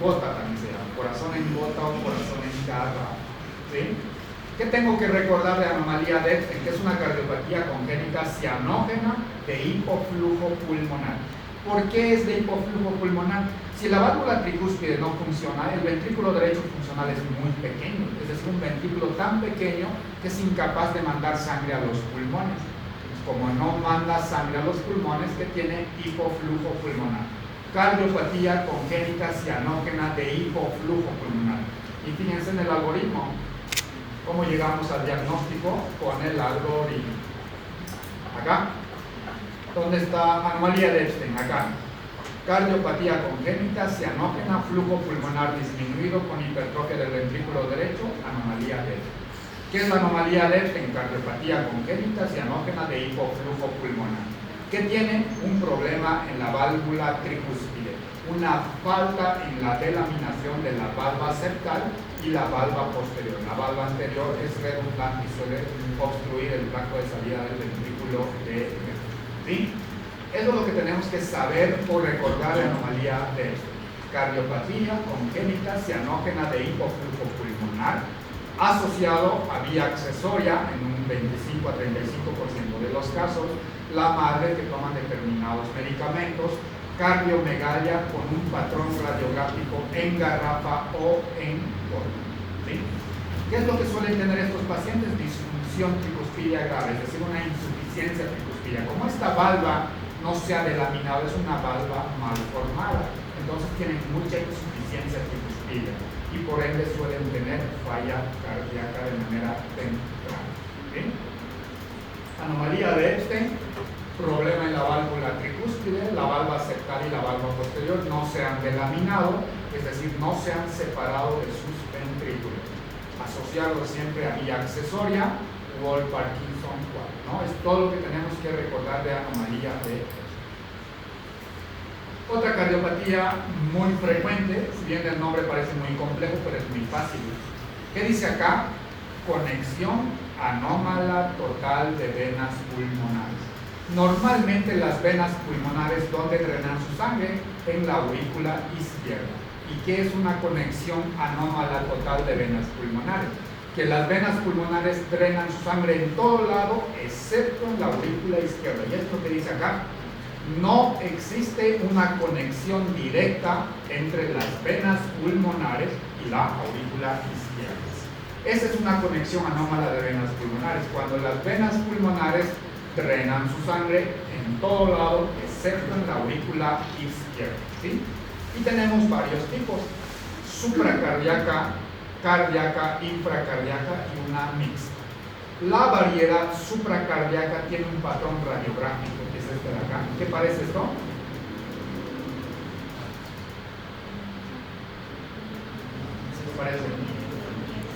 gota también se llama, corazón en gota o corazón en garra, ¿sí? ¿Qué tengo que recordar de anomalía de Ebstein? Que es una cardiopatía congénita cianógena de hipoflujo pulmonar. ¿Por qué es de hipoflujo pulmonar? Si la válvula tricúspide no funciona, el ventrículo derecho funcional es muy pequeño, es decir, un ventrículo tan pequeño que es incapaz de mandar sangre a los pulmones. Como no manda sangre a los pulmones, que tiene hipoflujo pulmonar. Cardiopatía congénita cianógena de hipoflujo pulmonar. Y fíjense en el algoritmo. ¿Cómo llegamos al diagnóstico? Con el algoritmo. Acá. ¿Dónde está anomalía de Ebstein? Acá. Cardiopatía congénita cianógena, flujo pulmonar disminuido con hipertrofia del ventrículo derecho, anomalía de Ebstein. ¿Qué es la anomalía de Ebstein? Cardiopatía congénita cianógena de hipoflujo pulmonar. ¿Qué tiene? Un problema en la válvula tricúspide, una falta en la delaminación de la valva septal y la valva posterior. La valva anterior es redundante y suele obstruir el tracto de salida del ventrículo de ¿sí? Eso es lo que tenemos que saber o recordar de anomalía de esto. Cardiopatía congénita cianógena de hipoflujo pulmonar asociado a vía accesoria en un 25 a 35% de los casos, la madre que toma determinados medicamentos, cardiomegalia con un patrón radiográfico en garrafa o en gota, ¿sí? ¿Qué es lo que suelen tener estos pacientes? Disfunción tricuspidia grave, es decir, una insuficiencia tricuspidia. Como esta valva no se ha delaminado, es una valva mal formada, entonces tienen mucha insuficiencia tricuspidia y por ende suelen tener falla cardíaca de manera temprana, ¿sí? Anomalía de Ebstein, problema en la válvula tricúspide, la valva septal y la valva posterior no se han delaminado, es decir, no se han separado de sus ventrículos. Asociarlo siempre a vía accesoria o el Parkinson 4, ¿no? Es todo lo que tenemos que recordar de anomalía de Ebstein. Otra cardiopatía muy frecuente, si bien el nombre parece muy complejo, pero es muy fácil. ¿Qué dice acá? Conexión anómala total de venas pulmonares. Normalmente las venas pulmonares, ¿dónde drenan su sangre? En la aurícula izquierda. ¿Y qué es una conexión anómala total de venas pulmonares? Que las venas pulmonares drenan su sangre en todo lado, excepto en la aurícula izquierda. Y esto que dice acá, no existe una conexión directa entre las venas pulmonares y la aurícula izquierda. Esa es una conexión anómala de venas pulmonares, cuando las venas pulmonares drenan su sangre en todo lado, excepto en la aurícula izquierda, ¿sí? Y tenemos varios tipos: supracardíaca, cardíaca, infracardíaca y una mixta. La variedad supracardíaca tiene un patrón radiográfico, que es este de acá. ¿Qué parece esto? ¿Qué parece?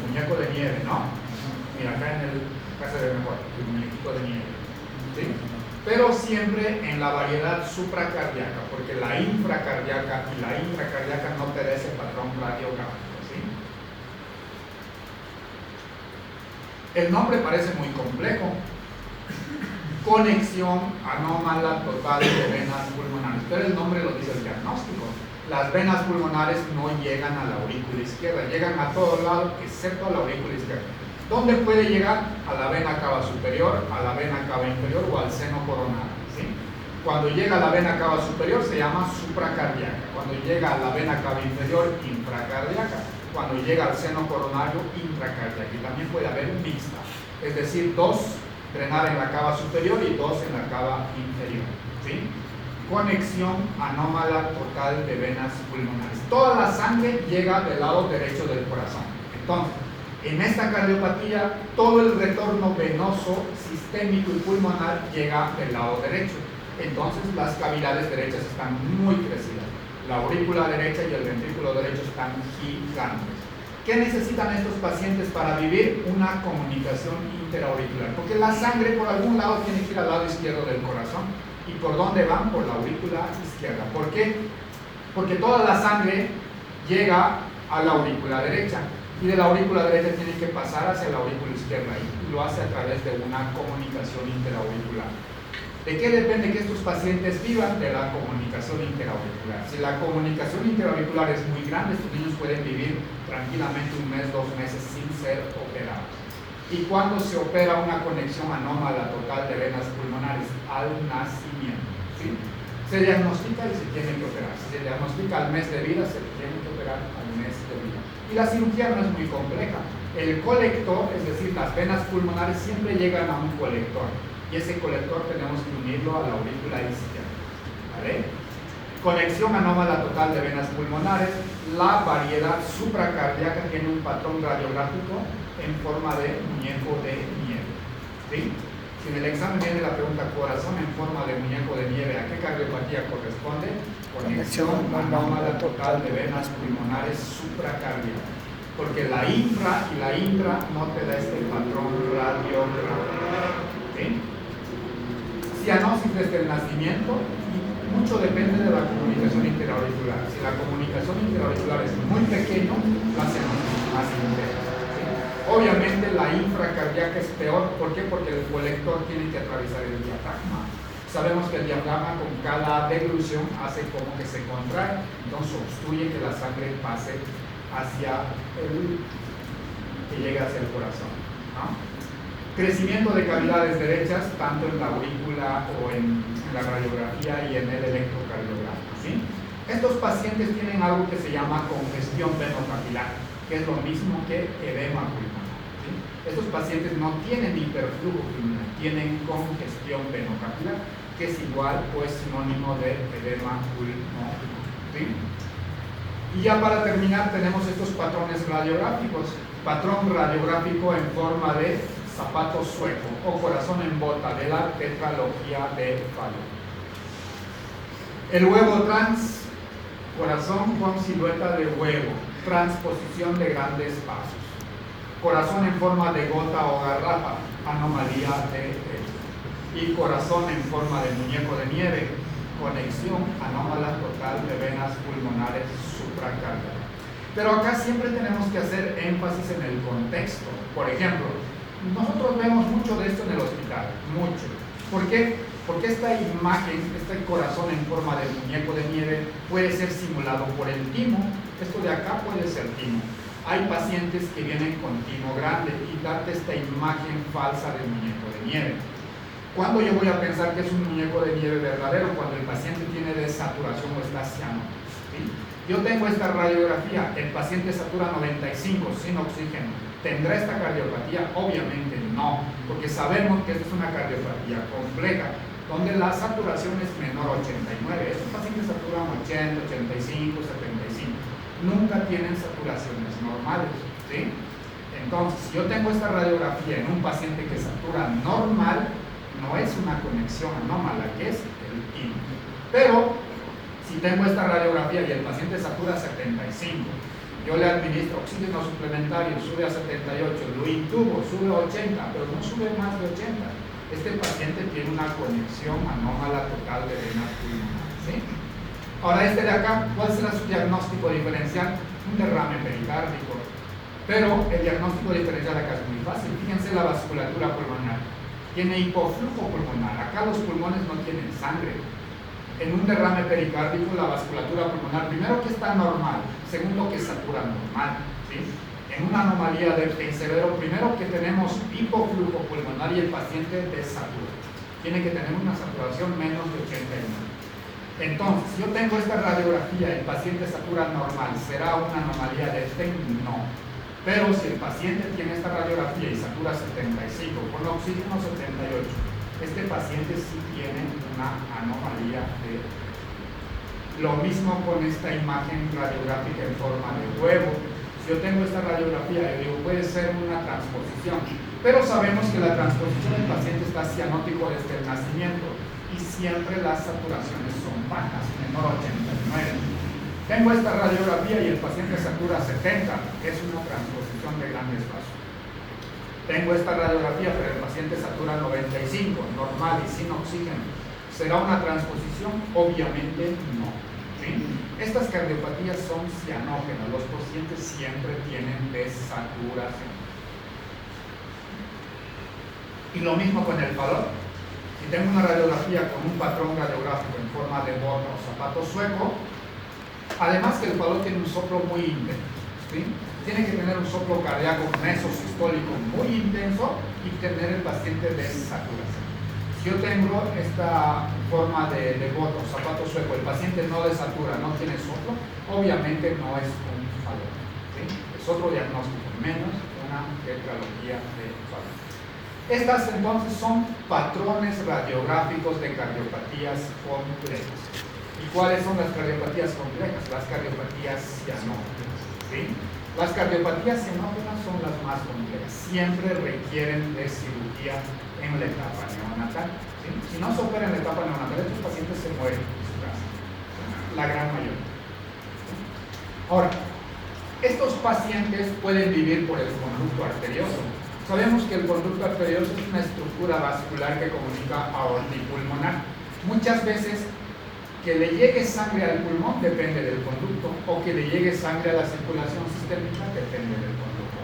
Muñeco de nieve, ¿no? Mira, acá se ve mejor, el muñequito de nieve, ¿sí? Pero siempre en la variedad supracardíaca, porque la infracardíaca y la intracardíaca no te da ese patrón radiográfico, ¿sí? El nombre parece muy complejo. Conexión anómala total de venas pulmonares, pero el nombre lo dice el diagnóstico. Las venas pulmonares no llegan a la aurícula izquierda, llegan a todo lado excepto a la aurícula izquierda. ¿Dónde puede llegar? A la vena cava superior, a la vena cava inferior o al seno coronario, ¿sí? Cuando llega a la vena cava superior se llama supracardíaca, cuando llega a la vena cava inferior, infracardíaca, cuando llega al seno coronario, intracardíaca, y también puede haber mixta, es decir, dos drenar en la cava superior y dos en la cava inferior, ¿sí? Conexión anómala total de venas pulmonares. Toda la sangre llega del lado derecho del corazón. Entonces, en esta cardiopatía, todo el retorno venoso, sistémico y pulmonar llega del lado derecho. Entonces, las cavidades derechas están muy crecidas. La aurícula derecha y el ventrículo derecho están gigantes. ¿Qué necesitan estos pacientes para vivir? Una comunicación interauricular. Porque la sangre por algún lado tiene que ir al lado izquierdo del corazón. ¿Y por dónde van? Por la aurícula izquierda. ¿Por qué? Porque toda la sangre llega a la aurícula derecha. Y de la aurícula derecha tiene que pasar hacia la aurícula izquierda. Y lo hace a través de una comunicación interauricular. ¿De qué depende que estos pacientes vivan? De la comunicación interauricular. Si la comunicación interauricular es muy grande, estos niños pueden vivir tranquilamente 1 mes, 2 meses sin ser operados. ¿Y cuándo se opera una conexión anómala total de venas pulmonares? Al nacimiento, ¿sí? Se diagnostica y se tiene que operar. Si se diagnostica al mes de vida, se tiene que operar al mes de vida. Y la cirugía no es muy compleja. El colector, es decir, las venas pulmonares siempre llegan a un colector. Y ese colector tenemos que unirlo a la aurícula izquierda, ¿vale? Conexión anómala total de venas pulmonares. La variedad supracardíaca tiene un patrón radiográfico en forma de muñeco de nieve, ¿sí? Si en el examen viene la pregunta corazón en forma de muñeco de nieve, ¿a qué cardiopatía corresponde? Conexión anómala total de venas pulmonares supracardíacas. Porque la infra y la intra no te da este patrón radiográfico, ¿sí? Cianosis desde el nacimiento, y mucho depende de la comunicación interauricular. Si la comunicación interauricular es muy pequeña, la cianosis es más intensa, ¿sí? Obviamente la infracardíaca es peor. ¿Por qué? Porque el colector tiene que atravesar el diafragma. Sabemos que el diafragma con cada deglución hace como que se contrae, entonces obstruye que la sangre pase hacia que llegue hacia el corazón, ¿no? Crecimiento de cavidades derechas, tanto en la aurícula o en la radiografía y en el electrocardiograma, ¿sí? Estos pacientes tienen algo que se llama congestión venocapilar, que es lo mismo que edema pulmonar, ¿sí? Estos pacientes no tienen hiperflujo pulmonar, tienen congestión venocapilar, que es igual o es sinónimo de edema pulmonar, ¿sí? Y ya para terminar tenemos estos patrones radiográficos. Patrón radiográfico en forma de zapato sueco o corazón en bota de la tetralogía de Fallot. El huevo trans, corazón con silueta de huevo, transposición de grandes pasos. Corazón en forma de gota o garrafa, anomalía de T. Y corazón en forma de muñeco de nieve, conexión anómala total de venas pulmonares supracardíacas. Pero acá siempre tenemos que hacer énfasis en el contexto. Por ejemplo, nosotros vemos mucho de esto en el hospital, mucho. ¿Por qué? Porque esta imagen, este corazón en forma de muñeco de nieve puede ser simulado por el timo. Esto de acá puede ser timo. Hay pacientes que vienen con timo grande y darte esta imagen falsa de muñeco de nieve. ¿Cuándo yo voy a pensar que es un muñeco de nieve verdadero? Cuando el paciente tiene desaturación o está ciano, ¿sí? Yo tengo esta radiografía, el paciente satura 95 sin oxígeno. ¿Tendrá esta cardiopatía? Obviamente no, porque sabemos que esta es una cardiopatía compleja, donde la saturación es menor a 89. Estos pacientes saturan 80, 85, 75. Nunca tienen saturaciones normales, ¿sí? Entonces, si yo tengo esta radiografía en un paciente que satura normal, no es una conexión anómala, que es el timo. Pero si tengo esta radiografía y el paciente satura 75, yo le administro oxígeno suplementario, sube a 78, lo intubo, sube a 80, pero no sube más de 80. Este paciente tiene una conexión anómala total de venas pulmonares, ¿sí? Ahora este de acá, ¿cuál será su diagnóstico diferencial? Un derrame pericárdico. Pero el diagnóstico diferencial acá es muy fácil. Fíjense la vasculatura pulmonar. Tiene hipoflujo pulmonar. Acá los pulmones no tienen sangre. En un derrame pericárdico, la vasculatura pulmonar, primero que está normal, segundo que satura normal, ¿sí? En una anomalía de severo, primero que tenemos hipoflujo pulmonar y el paciente desatura. Tiene que tener una saturación menos de 81. Entonces, si yo tengo esta radiografía, el paciente satura normal, ¿será una anomalía de Sten? No. Pero si el paciente tiene esta radiografía y satura 75, con oxígeno 78, este paciente sí tiene una anomalía de... Lo mismo con esta imagen radiográfica en forma de huevo. Si yo tengo esta radiografía, yo digo, puede ser una transposición, pero sabemos que la transposición del paciente está cianótico desde el nacimiento y siempre las saturaciones son bajas, menor a 89. Tengo esta radiografía y el paciente satura 70, es una transposición de grandes vasos. Tengo esta radiografía, pero el paciente satura 95, normal y sin oxígeno. ¿Será una transposición? Obviamente no, ¿sí? Estas cardiopatías son cianógenas, los pacientes siempre tienen desaturación. Y lo mismo con el Fallot. Si Si tengo una radiografía con un patrón radiográfico en forma de bota o zapato sueco, además que el jugador tiene un soplo muy intenso, ¿sí? Tiene que tener un soplo cardíaco mesosistólico muy intenso y tener el paciente desaturación. Si yo tengo esta forma de bota o zapato sueco, el paciente no desatura, no tiene soplo, obviamente no es un fallo, ¿sí? Es otro diagnóstico, menos una tetralogía de fallo. Estas entonces son patrones radiográficos de cardiopatías complejas. ¿Y cuáles son las cardiopatías complejas? Las cardiopatías cianógenas, ¿sí? Las cardiopatías cianógenas son las más complejas, siempre requieren de cirugía en la etapa neonatal, ¿sí? Si no se opera en la etapa neonatal, estos pacientes se mueren en su casa, la gran mayoría. Ahora, estos pacientes pueden vivir por el conducto arterioso. Sabemos que el conducto arterioso es una estructura vascular que comunica aorta y pulmonar. Muchas veces que le llegue sangre al pulmón depende del conducto, o que le llegue sangre a la circulación sistémica depende del conducto.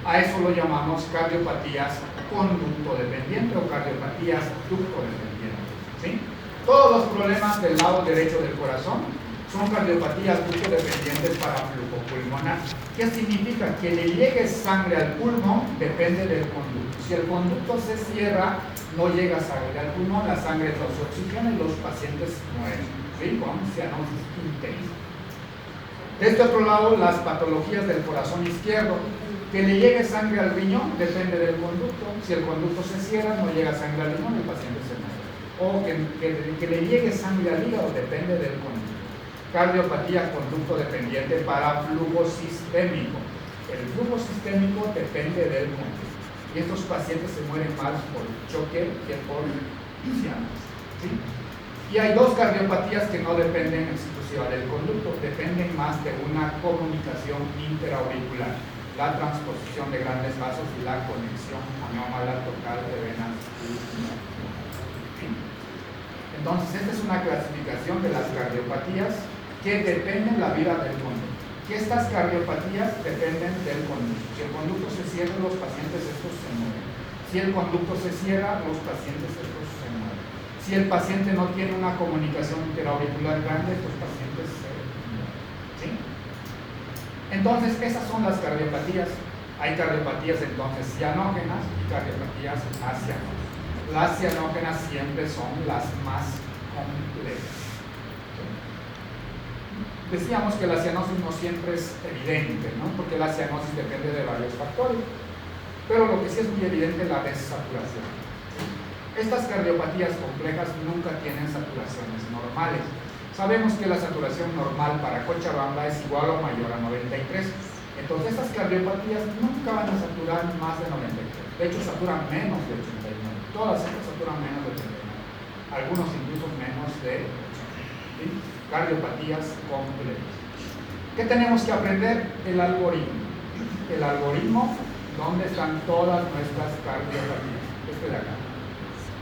A eso lo llamamos cardiopatías conducto dependiente o cardiopatías ducto dependientes, ¿sí? Todos los problemas del lado derecho del corazón son cardiopatías ducto dependientes para flujo pulmonar. ¿Qué significa? Que le llegue sangre al pulmón depende del conducto. Si el conducto se cierra, no llega sangre al pulmón, la sangre no se oxigena y los pacientes mueren, ¿sí? Con cianosis intensa. De este otro lado, las patologías del corazón izquierdo. Que le llegue sangre al riñón depende del conducto. Si el conducto se cierra, no llega sangre al riñón y el paciente se muere. O que le llegue sangre al hígado depende del conducto. Cardiopatía conducto dependiente para flujo sistémico. El flujo sistémico depende del conducto. Y estos pacientes se mueren más por choque que por cianosis, ¿sí? Y hay dos cardiopatías que no dependen exclusiva del conducto, dependen más de una comunicación interauricular, la transposición de grandes vasos y la conexión anómala total de venas pulmonares, ¿sí? Entonces, esta es una clasificación de las cardiopatías que dependen la vida del conducto. Que estas cardiopatías dependen del conducto. Si el conducto se cierra, los pacientes estos se mueren. Si el conducto se cierra, los pacientes estos se mueren. Si el paciente no tiene una comunicación interauricular grande, estos pacientes se mueren, ¿sí? Entonces, esas son las cardiopatías. Hay cardiopatías entonces cianógenas y cardiopatías acianógenas. Las cianógenas siempre son las más complejas. Decíamos que la cianosis no siempre es evidente, ¿no? Porque la cianosis depende de varios factores, pero lo que sí es muy evidente es la desaturación. Estas cardiopatías complejas nunca tienen saturaciones normales. Sabemos que la saturación normal para Cochabamba es igual o mayor a 93. Entonces estas cardiopatías nunca van a saturar más de 93. De hecho saturan menos de 89. Todas estas saturan menos de 89. Algunos incluso menos de 80. ¿Sí? Cardiopatías complejas. ¿Qué tenemos que aprender? El algoritmo. El algoritmo donde están todas nuestras cardiopatías. Este de acá.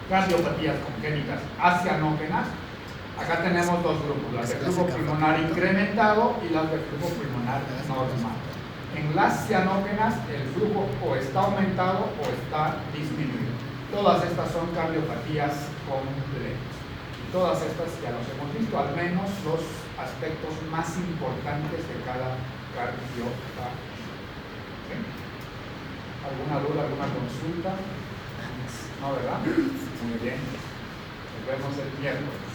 Cardiopatías congénitas acianógenas. Acá tenemos dos grupos, las de flujo pulmonar incrementado y las de flujo pulmonar normal. En las cianógenas el flujo o está aumentado o está disminuido. Todas estas son cardiopatías complejas. Todas estas ya los hemos visto, al menos los aspectos más importantes de cada cardiopatía. ¿Sí? ¿Alguna duda, alguna consulta? No, ¿verdad? Muy bien. Nos vemos el miércoles.